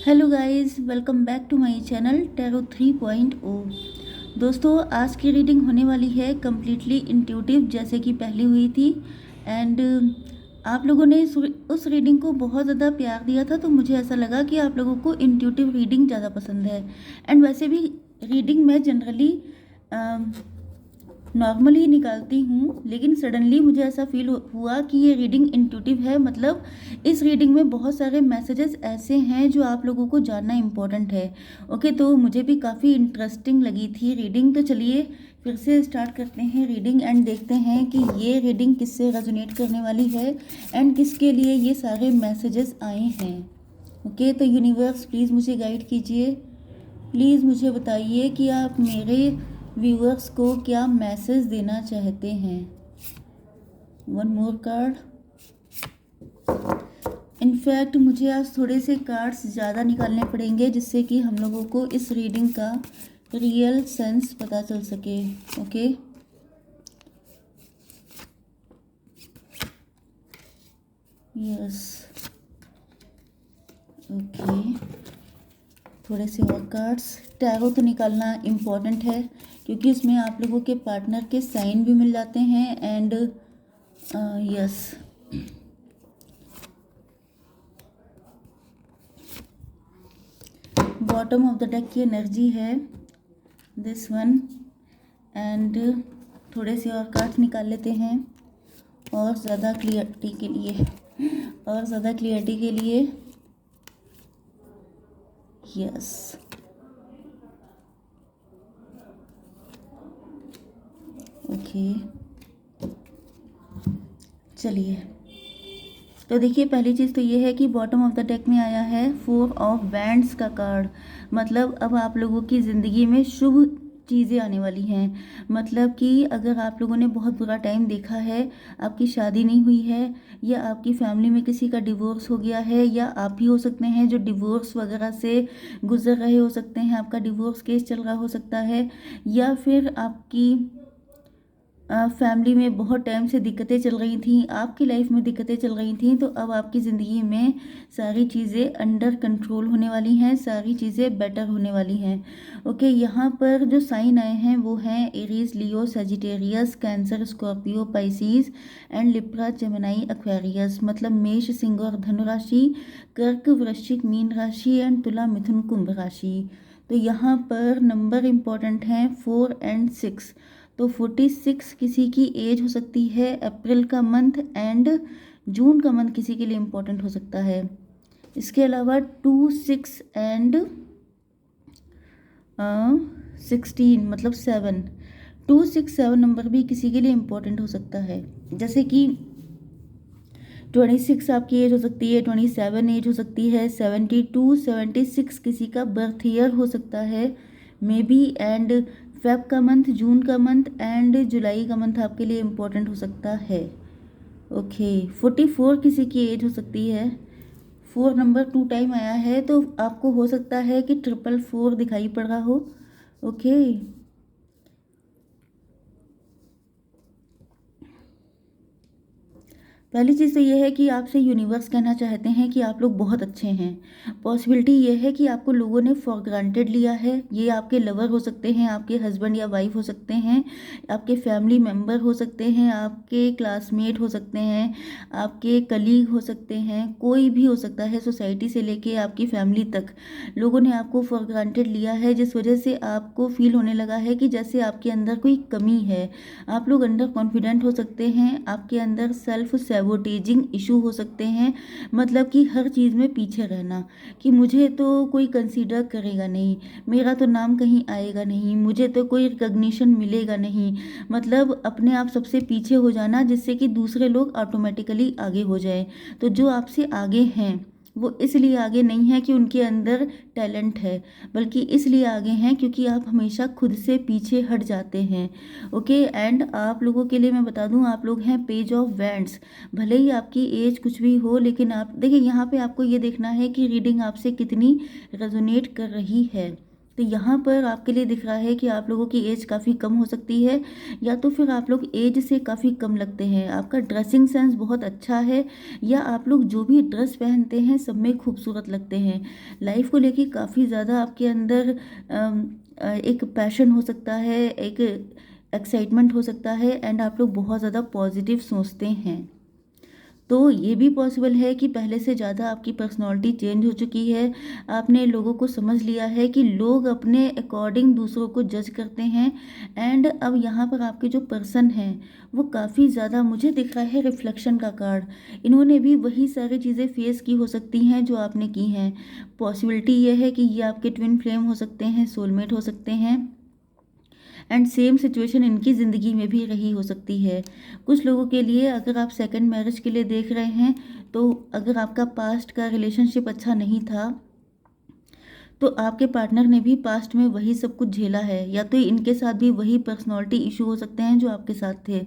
Hello guys, welcome back to my channel tarot 3.0। दोस्तों, आज की रीडिंग होने वाली है कम्प्लीटली इंट्यूटिव, जैसे कि पहली हुई थी। एंड आप लोगों ने उस रीडिंग को बहुत ज़्यादा प्यार दिया था, तो मुझे ऐसा लगा कि आप लोगों को इंट्यूटिव रीडिंग ज़्यादा पसंद है। एंड वैसे भी रीडिंग मैं जनरली नॉर्मली निकालती हूँ, लेकिन सडनली मुझे ऐसा फील हुआ कि ये रीडिंग इंट्यूटिव है। मतलब इस रीडिंग में बहुत सारे मैसेजेस ऐसे हैं जो आप लोगों को जानना इम्पोर्टेंट है। ओके, तो मुझे भी काफ़ी इंटरेस्टिंग लगी थी रीडिंग। तो चलिए फिर से स्टार्ट करते हैं रीडिंग एंड देखते हैं कि ये रीडिंग किससे रेजोनेट करने वाली है एंड किसके लिए ये सारे मैसेजेस आए हैं। ओके, तो यूनिवर्स प्लीज़ मुझे गाइड कीजिए। प्लीज़ मुझे बताइए कि आप मेरे व्यूअर्स को क्या मैसेज देना चाहते हैं। One more card. इनफैक्ट मुझे आज थोड़े से कार्ड्स ज़्यादा निकालने पड़ेंगे, जिससे कि हम लोगों को इस रीडिंग का रियल सेंस पता चल सके। ओके, यस, ओके, थोड़े से और कार्ड्स। टैरो तो निकालना इम्पॉर्टेंट है, क्योंकि उसमें आप लोगों के पार्टनर के साइन भी मिल जाते हैं। And yes, bottom of the deck की एनर्जी है दिस वन। एंड थोड़े से और कार्ड्स निकाल लेते हैं और ज़्यादा क्लियरिटी के लिए यस, ओके, चलिए। तो देखिए, पहली चीज़ तो ये है कि बॉटम ऑफ द डेक में आया है 4 ऑफ वैंड्स का कार्ड। मतलब अब आप लोगों की ज़िंदगी में शुभ चीज़ें आने वाली हैं। मतलब कि अगर आप लोगों ने बहुत बुरा टाइम देखा है, आपकी शादी नहीं हुई है, या आपकी फैमिली में किसी का डिवोर्स हो गया है, या आप भी हो सकते हैं जो डिवोर्स वगैरह से गुजर रहे हो सकते हैं, आपका डिवोर्स केस चल रहा हो सकता है, या फिर आपकी फैमिली में बहुत टाइम से दिक्कतें चल रही थी, आपकी लाइफ में दिक्कतें चल रही थी, तो अब आपकी ज़िंदगी में सारी चीज़ें अंडर कंट्रोल होने वाली हैं, सारी चीज़ें बेटर होने वाली हैं। ओके, यहाँ पर जो साइन आए हैं वो हैं Aries, Leo, Sagittarius, cancer, Scorpio, Pisces and Libra, Gemini, Aquarius. मतलब मेष, सिंह और धनु राशि, कर्क, वृश्चिक, मीन राशि एंड तुला, मिथुन, कुंभ राशि। तो यहाँ पर नंबर इम्पॉर्टेंट हैं 4 एंड 6। तो 46 किसी की एज हो सकती है, अप्रैल का मंथ एंड जून का मंथ किसी के लिए इम्पोर्टेंट हो सकता है। इसके अलावा 2, 6 एंड 16 मतलब 7, 2, 6, 7 नंबर भी किसी के लिए इम्पोर्टेंट हो सकता है। जैसे कि 26 आपकी एज हो सकती है, 27 एज हो सकती है, 72, 76 किसी का बर्थ ईयर हो सकता है मे बी। एंड फेब का मंथ, जून का मंथ एंड जुलाई का मंथ आपके लिए इम्पोर्टेंट हो सकता है। ओके, 44 किसी की एज हो सकती है। 4 नंबर 2 टाइम आया है, तो आपको हो सकता है कि 444 दिखाई पड़ रहा हो। ओके, पहली चीज़ तो ये है कि आपसे यूनिवर्स कहना चाहते हैं कि आप लोग बहुत अच्छे हैं। पॉसिबिलिटी ये है कि आपको लोगों ने फॉर ग्रांटेड लिया है। ये आपके लवर हो सकते हैं, आपके हस्बैंड या वाइफ हो सकते हैं, आपके फैमिली मेम्बर हो सकते हैं, आपके क्लासमेट हो सकते हैं, आपके कलीग हो सकते हैं, कोई भी हो सकता है, सोसाइटी से लेके आपकी फैमिली तक। लोगों ने आपको फॉर ग्रांटेड लिया है, जिस वजह से आपको फील होने लगा है कि जैसे आपके अंदर कोई कमी है। आप लोग अंडर कॉन्फिडेंट हो सकते हैं, आपके अंदर सेल्फ सैबोटेजिंग इशू हो सकते हैं। मतलब कि हर चीज़ में पीछे रहना, कि मुझे तो कोई कंसीडर करेगा नहीं, मेरा तो नाम कहीं आएगा नहीं, मुझे तो कोई रिकग्निशन मिलेगा नहीं। मतलब अपने आप सबसे पीछे हो जाना, जिससे कि दूसरे लोग ऑटोमेटिकली आगे हो जाए। तो जो आपसे आगे हैं वो इसलिए आगे नहीं है कि उनके अंदर टैलेंट है, बल्कि इसलिए आगे हैं क्योंकि आप हमेशा खुद से पीछे हट जाते हैं। ओके, एंड आप लोगों के लिए मैं बता दूं, आप लोग हैं पेज ऑफ वैंड्स। भले ही आपकी एज कुछ भी हो, लेकिन आप देखिए यहाँ पे आपको ये देखना है कि रीडिंग आपसे कितनी रेजोनेट कर रही है। तो यहाँ पर आपके लिए दिख रहा है कि आप लोगों की एज काफ़ी कम हो सकती है, या तो फिर आप लोग एज से काफ़ी कम लगते हैं। आपका ड्रेसिंग सेंस बहुत अच्छा है, या आप लोग जो भी ड्रेस पहनते हैं सब में खूबसूरत लगते हैं। लाइफ को लेके काफ़ी ज़्यादा आपके अंदर एक पैशन हो सकता है, एक एक्साइटमेंट हो सकता है, एंड आप लोग बहुत ज़्यादा पॉजिटिव सोचते हैं। तो ये भी पॉसिबल है कि पहले से ज़्यादा आपकी पर्सनालिटी चेंज हो चुकी है। आपने लोगों को समझ लिया है कि लोग अपने अकॉर्डिंग दूसरों को जज करते हैं, एंड अब यहाँ पर आपके जो पर्सन हैं वो काफ़ी ज़्यादा, मुझे दिख रहा है रिफ्लेक्शन का कार्ड, इन्होंने भी वही सारी चीज़ें फेस की हो सकती हैं जो आपने की हैं। पॉसिबिलिटी ये है कि ये आपके ट्विन फ्लेम हो सकते हैं, सोलमेट हो सकते हैं, एंड सेम सिचुएशन इनकी ज़िंदगी में भी रही हो सकती है। कुछ लोगों के लिए अगर आप सेकंड मैरिज के लिए देख रहे हैं, तो अगर आपका पास्ट का रिलेशनशिप अच्छा नहीं था, तो आपके पार्टनर ने भी पास्ट में वही सब कुछ झेला है, या तो इनके साथ भी वही पर्सनालिटी इशू हो सकते हैं जो आपके साथ थे।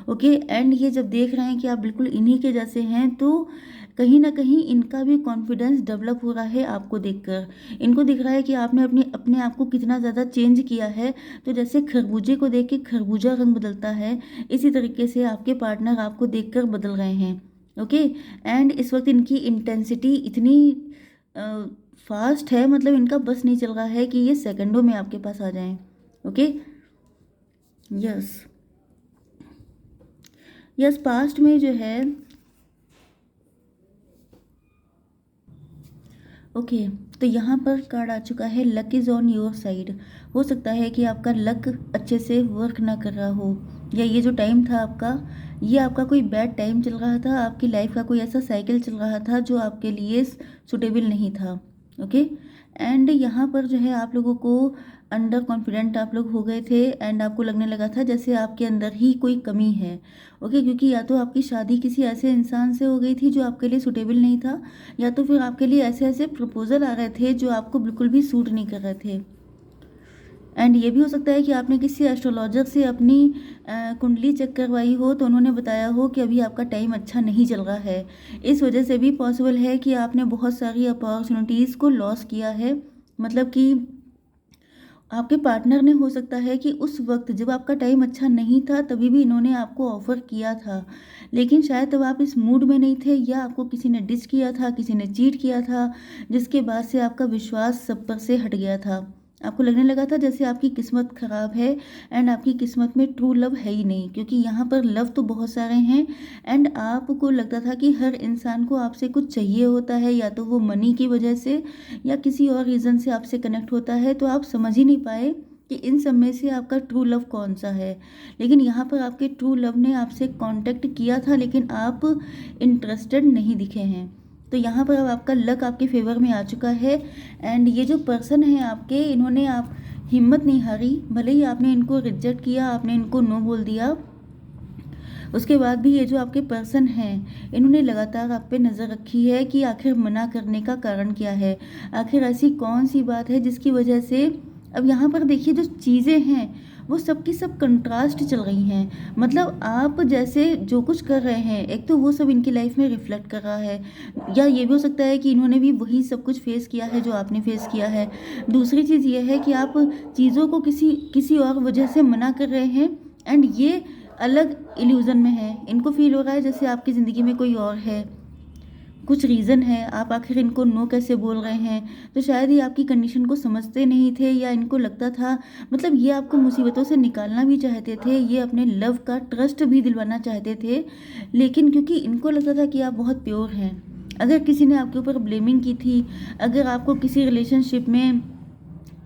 ओके, एंड ये जब देख रहे हैं कि आप बिल्कुल इन्हीं के जैसे हैं, तो कहीं ना कहीं इनका भी कॉन्फिडेंस डेवलप हो रहा है आपको देखकर। इनको दिख रहा है कि आपने अपने आप को कितना ज़्यादा चेंज किया है। तो जैसे खरबूजे को देख के खरबूजा रंग बदलता है, इसी तरीके से आपके पार्टनर आपको देखकर बदल रहे हैं। ओके, एंड इस वक्त इनकी इंटेंसिटी इतनी फास्ट है, मतलब इनका बस नहीं चल रहा है कि ये सेकंडों में आपके पास आ जाएं। ओके, यस यस, पास्ट में जो है, ओके, तो यहाँ पर कार्ड आ चुका है luck is on your side. हो सकता है कि आपका लक अच्छे से वर्क ना कर रहा हो, या ये जो टाइम था आपका, ये आपका कोई बैड टाइम चल रहा था, आपकी लाइफ का कोई ऐसा साइकिल चल रहा था जो आपके लिए सुटेबल नहीं था। ओके, एंड यहाँ पर जो है आप लोगों को अंडर कॉन्फिडेंट आप लोग हो गए थे, एंड आपको लगने लगा था जैसे आपके अंदर ही कोई कमी है। ओके, क्योंकि या तो आपकी शादी किसी ऐसे इंसान से हो गई थी जो आपके लिए सुटेबल नहीं था, या तो फिर आपके लिए ऐसे ऐसे प्रपोजल आ रहे थे जो आपको बिल्कुल भी सूट नहीं कर रहे थे। एंड ये भी हो सकता है कि आपने किसी एस्ट्रोलॉजर से अपनी कुंडली चेक करवाई हो, तो उन्होंने बताया हो कि अभी आपका टाइम अच्छा नहीं चल रहा है। इस वजह से भी पॉसिबल है कि आपने बहुत सारी अपॉर्चुनिटीज़ को लॉस किया है। मतलब कि आपके पार्टनर ने, हो सकता है कि उस वक्त जब आपका टाइम अच्छा नहीं था तभी भी इन्होंने आपको ऑफ़र किया था, लेकिन शायद तब आप इस मूड में नहीं थे, या आपको किसी ने डिस किया था, किसी ने चीट किया था, जिसके बाद से आपका विश्वास सब पर से हट गया था। आपको लगने लगा था जैसे आपकी किस्मत ख़राब है, एंड आपकी किस्मत में ट्रू लव है ही नहीं, क्योंकि यहाँ पर लव तो बहुत सारे हैं, एंड आपको लगता था कि हर इंसान को आपसे कुछ चाहिए होता है, या तो वो मनी की वजह से या किसी और रीज़न से आपसे कनेक्ट होता है। तो आप समझ ही नहीं पाए कि इन सब में से आपका ट्रू लव कौन सा है। लेकिन यहाँ पर आपके ट्रू लव ने आपसे कांटेक्ट किया था, लेकिन आप इंटरेस्टेड नहीं दिखे हैं। तो यहाँ पर अब आपका लक आपके फेवर में आ चुका है, एंड ये जो पर्सन है आपके, इन्होंने आप हिम्मत नहीं हारी, भले ही आपने इनको रिजेक्ट किया, आपने इनको नो बोल दिया, उसके बाद भी ये जो आपके पर्सन हैं, इन्होंने लगातार आप पे नज़र रखी है कि आखिर मना करने का कारण क्या है, आखिर ऐसी कौन सी बात है जिसकी वजह से। अब यहाँ पर देखिए जो चीज़ें हैं वो सब की सब कंट्रास्ट चल रही हैं। मतलब आप जैसे जो कुछ कर रहे हैं, एक तो वो सब इनकी लाइफ में रिफ्लेक्ट कर रहा है, या ये भी हो सकता है कि इन्होंने भी वही सब कुछ फेस किया है जो आपने फेस किया है। दूसरी चीज़ ये है कि आप चीज़ों को किसी किसी और वजह से मना कर रहे हैं, एंड ये अलग इल्यूज़न में है। इनको फील हो रहा है जैसे आपकी ज़िंदगी में कोई और है, कुछ रीज़न है, आप आखिर इनको नो कैसे बोल रहे हैं। तो शायद ये आपकी कंडीशन को समझते नहीं थे, या इनको लगता था, मतलब ये आपको मुसीबतों से निकालना भी चाहते थे, ये अपने लव का ट्रस्ट भी दिलवाना चाहते थे, लेकिन क्योंकि इनको लगता था कि आप बहुत प्योर हैं। अगर किसी ने आपके ऊपर ब्लेमिंग की थी, अगर आपको किसी रिलेशनशिप में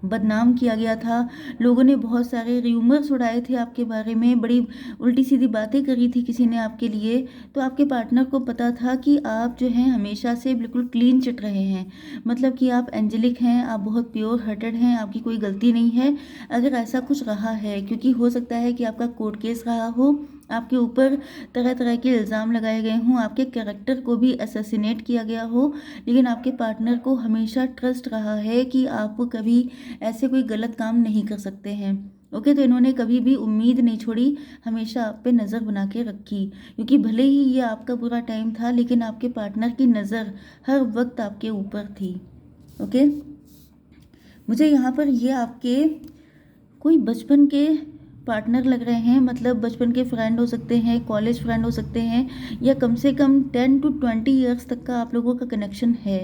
बदनाम किया गया था, लोगों ने बहुत सारे र्यूमर्स उड़ाए थे आपके बारे में, बड़ी उल्टी सीधी बातें करी थी किसी ने आपके लिए, तो आपके पार्टनर को पता था कि आप जो हैं हमेशा से बिल्कुल क्लीन चिट रहे हैं। मतलब कि आप एंजेलिक हैं, आप बहुत प्योर हार्टेड हैं, आपकी कोई गलती नहीं है। अगर ऐसा कुछ रहा है, क्योंकि हो सकता है कि आपका कोर्ट केस रहा हो, आपके ऊपर तरह तरह के इल्ज़ाम लगाए गए हों, आपके कैरेक्टर को भी असैसिनेट किया गया हो, लेकिन आपके पार्टनर को हमेशा ट्रस्ट रहा है कि आप कभी ऐसे कोई गलत काम नहीं कर सकते हैं। ओके, तो इन्होंने कभी भी उम्मीद नहीं छोड़ी, हमेशा आप पे नज़र बना के रखी, क्योंकि भले ही ये आपका बुरा टाइम था, लेकिन आपके पार्टनर की नज़र हर वक्त आपके ऊपर थी। ओके, मुझे यहाँ पर ये आपके कोई बचपन के पार्टनर लग रहे हैं, मतलब बचपन के फ्रेंड हो सकते हैं, कॉलेज फ्रेंड हो सकते हैं, या कम से कम 10 to 20 ईयर्स तक का आप लोगों का कनेक्शन है।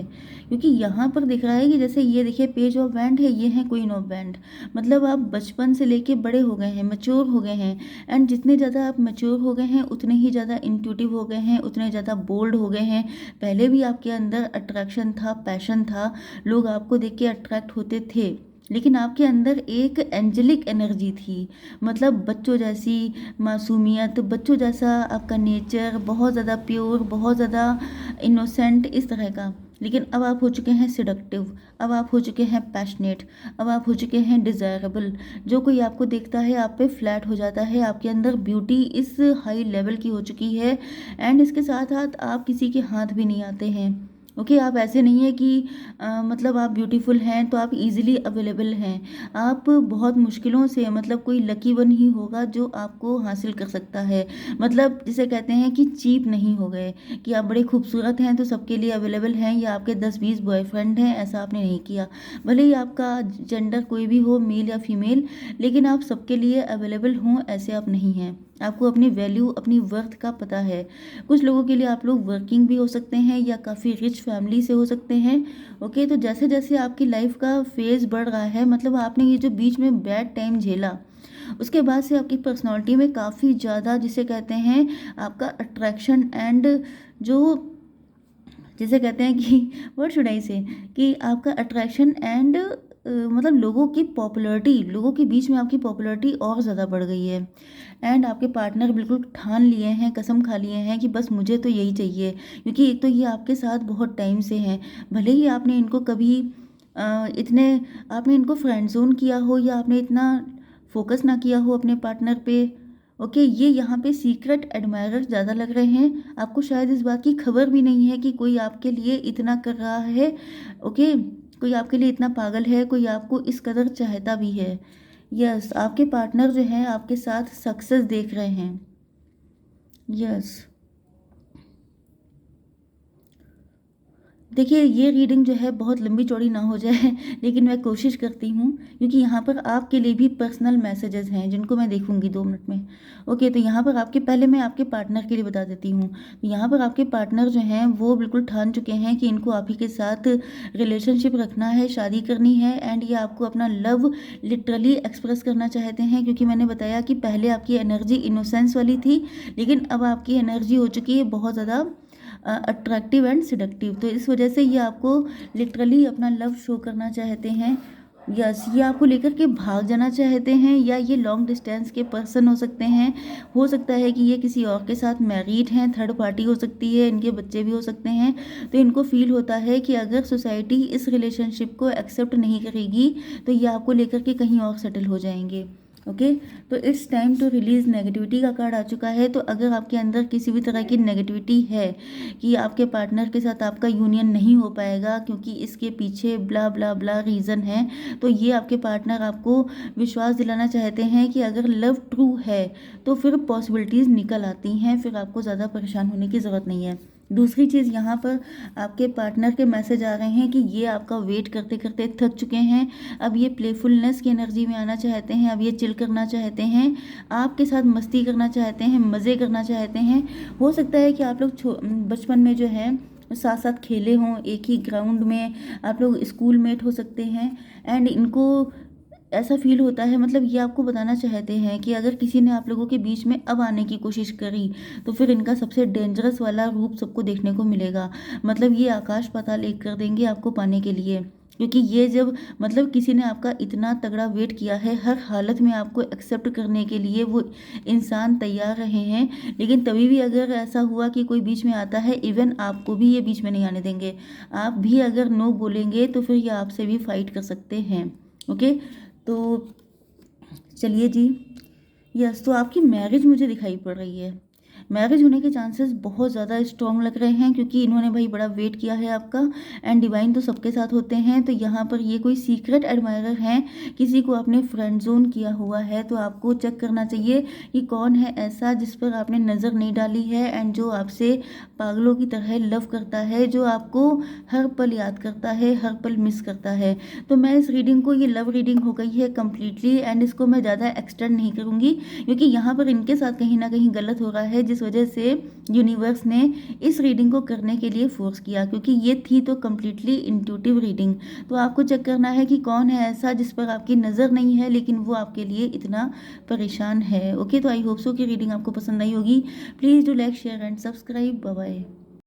क्योंकि यहाँ पर दिख रहा है कि जैसे ये देखिए पेज ऑफ बैंड है, ये है क्वीन ऑफ बैंड। मतलब आप बचपन से लेके बड़े हो गए हैं, मैच्योर हो गए हैं। एंड जितने ज़्यादा आप मैच्योर हो गए हैं उतने ही ज़्यादा इंट्यूटिव हो गए हैं, उतने ज़्यादा बोल्ड हो गए हैं। पहले भी आपके अंदर अट्रैक्शन था, पैशन था, लोग आपको देख के अट्रैक्ट होते थे, लेकिन आपके अंदर एक एंजेलिक एनर्जी थी। मतलब बच्चों जैसी मासूमियत, बच्चों जैसा आपका नेचर, बहुत ज़्यादा प्योर, बहुत ज़्यादा इनोसेंट, इस तरह का। लेकिन अब आप हो चुके हैं सिडक्टिव, अब आप हो चुके हैं पैशनेट, अब आप हो चुके हैं डिज़ायरेबल। जो कोई आपको देखता है आप पे फ्लैट हो जाता है। आपके अंदर ब्यूटी इस हाई लेवल की हो चुकी है। एंड इसके साथ साथ आप किसी के हाथ भी नहीं आते हैं। ओके आप ऐसे नहीं है कि मतलब आप ब्यूटीफुल हैं तो आप इजीली अवेलेबल हैं। आप बहुत मुश्किलों से, मतलब कोई लकी वन ही होगा जो आपको हासिल कर सकता है। मतलब जिसे कहते हैं कि चीप नहीं हो गए, कि आप बड़े खूबसूरत हैं तो सबके लिए अवेलेबल हैं, या आपके 10-20 बॉयफ्रेंड हैं, ऐसा आपने नहीं किया। भले ही आपका जेंडर कोई भी हो, मेल या फीमेल, लेकिन आप सबके लिए अवेलेबल हों, ऐसे आप नहीं हैं। आपको अपनी वैल्यू, अपनी वर्थ का पता है। कुछ लोगों के लिए आप लोग वर्किंग भी हो सकते हैं या काफ़ी रिच फैमिली से हो सकते हैं। ओके तो जैसे जैसे आपकी लाइफ का फेज़ बढ़ रहा है, मतलब आपने ये जो बीच में बैड टाइम झेला, उसके बाद से आपकी पर्सनालिटी में काफ़ी ज़्यादा, जिसे कहते हैं आपका अट्रैक्शन एंड जो, जिसे कहते हैं कि व्हाट शुड आई से, कि आपका अट्रैक्शन एंड मतलब लोगों की पॉपुलैरिटी, लोगों के बीच में आपकी पॉपुलैरिटी और ज़्यादा बढ़ गई है। एंड आपके पार्टनर बिल्कुल ठान लिए हैं, कसम खा लिए हैं कि बस मुझे तो यही चाहिए। क्योंकि एक तो ये आपके साथ बहुत टाइम से हैं, भले ही आपने इनको कभी इतने, आपने इनको फ्रेंड जोन किया हो या आपने इतना फोकस ना किया हो अपने पार्टनर पे। ओके ये यहाँ पे सीक्रेट एडमायरर ज़्यादा लग रहे हैं। आपको शायद इस बात की खबर भी नहीं है कि कोई आपके लिए इतना कर रहा है। ओके कोई आपके लिए इतना पागल है, कोई आपको इस कदर चाहता भी है। यस आपके पार्टनर जो हैं आपके साथ सक्सेस देख रहे हैं। यस देखिए ये रीडिंग जो है बहुत लंबी चौड़ी ना हो जाए लेकिन मैं कोशिश करती हूँ, क्योंकि यहाँ पर आपके लिए भी पर्सनल मैसेजेस हैं जिनको मैं देखूंगी 2 मिनट में। ओके तो यहाँ पर आपके, पहले मैं आपके पार्टनर के लिए बता देती हूँ। तो यहाँ पर आपके पार्टनर जो हैं वो बिल्कुल ठान चुके हैं कि इनको आप ही के साथ रिलेशनशिप रखना है, शादी करनी है। एंड ये आपको अपना लव लिटरली एक्सप्रेस करना चाहते हैं, क्योंकि मैंने बताया कि पहले आपकी एनर्जी इनोसेंस वाली थी, लेकिन अब आपकी एनर्जी हो चुकी है बहुत ज़्यादा अट्रैक्टिव एंड सिडक्टिव। तो इस वजह से ये आपको लिटरली अपना लव शो करना चाहते हैं। यस ये आपको लेकर के भाग जाना चाहते हैं, या ये लॉन्ग डिस्टेंस के पर्सन हो सकते हैं। हो सकता है कि ये किसी और के साथ मैरिड हैं, थर्ड पार्टी हो सकती है, इनके बच्चे भी हो सकते हैं। तो इनको फील होता है कि अगर सोसाइटी इस रिलेशनशिप को एक्सेप्ट नहीं करेगी तो ये आपको लेकर के कहीं और सेटल हो जाएंगे। ओके तो it's time to release negativity का कार्ड आ चुका है। तो अगर आपके अंदर किसी भी तरह की नेगेटिविटी है कि आपके पार्टनर के साथ आपका यूनियन नहीं हो पाएगा क्योंकि इसके पीछे ब्ला ब्ला ब्ला रीज़न है, तो ये आपके पार्टनर आपको विश्वास दिलाना चाहते हैं कि अगर लव ट्रू है तो फिर पॉसिबिलिटीज़ निकल आती हैं, फिर आपको ज़्यादा परेशान होने की ज़रूरत नहीं है। दूसरी चीज़ यहाँ पर आपके पार्टनर के मैसेज आ रहे हैं कि ये आपका वेट करते करते थक चुके हैं। अब ये प्लेफुलनेस की एनर्जी में आना चाहते हैं, अब ये चिल करना चाहते हैं, आपके साथ मस्ती करना चाहते हैं, मज़े करना चाहते हैं। हो सकता है कि आप लोग बचपन में जो है साथ साथ खेले हों, एक ही ग्राउंड में, आप लोग स्कूल मेट हो सकते हैं। एंड इनको ऐसा फील होता है, मतलब ये आपको बताना चाहते हैं कि अगर किसी ने आप लोगों के बीच में अब आने की कोशिश करी तो फिर इनका सबसे डेंजरस वाला रूप सबको देखने को मिलेगा। मतलब ये आकाश पाताल एक कर देंगे आपको पाने के लिए, क्योंकि ये जब, मतलब किसी ने आपका इतना तगड़ा वेट किया है, हर हालत में आपको एक्सेप्ट करने के लिए वो इंसान तैयार रहे हैं। लेकिन तभी भी अगर ऐसा हुआ कि कोई बीच में आता है, इवन आपको भी ये बीच में नहीं आने देंगे। आप भी अगर नो बोलेंगे तो फिर ये आपसे भी फाइट कर सकते हैं। ओके तो चलिए जी। यस तो आपकी मैरिज मुझे दिखाई पड़ रही है। मैरिज होने के चांसेस बहुत ज़्यादा स्ट्रॉन्ग लग रहे हैं, क्योंकि इन्होंने भाई बड़ा वेट किया है आपका। एंड डिवाइन तो सबके साथ होते हैं, तो यहाँ पर ये कोई सीक्रेट एडमायरर हैं, किसी को आपने फ्रेंड जोन किया हुआ है, तो आपको चेक करना चाहिए कि कौन है ऐसा जिस पर आपने नज़र नहीं डाली है एंड जो आपसे पागलों की तरह लव करता है, जो आपको हर पल याद करता है, हर पल मिस करता है। तो मैं इस रीडिंग को, ये लव रीडिंग हो गई है कम्प्लीटली, एंड इसको मैं ज़्यादा एक्सटेंड नहीं करूँगी, क्योंकि यहाँ पर इनके साथ कहीं ना कहीं गलत हो रहा है, जिस वजह से यूनिवर्स ने इस रीडिंग को करने के लिए फोर्स किया, क्योंकि ये थी तो कम्प्लीटली इंट्यूटिव रीडिंग। तो आपको चेक करना है कि कौन है ऐसा जिस पर आपकी नज़र नहीं है, लेकिन वो आपके लिए इतना परेशान है। ओके, तो आई होप सो कि रीडिंग आपको पसंद आई होगी। Please do like, share and subscribe. Bye bye.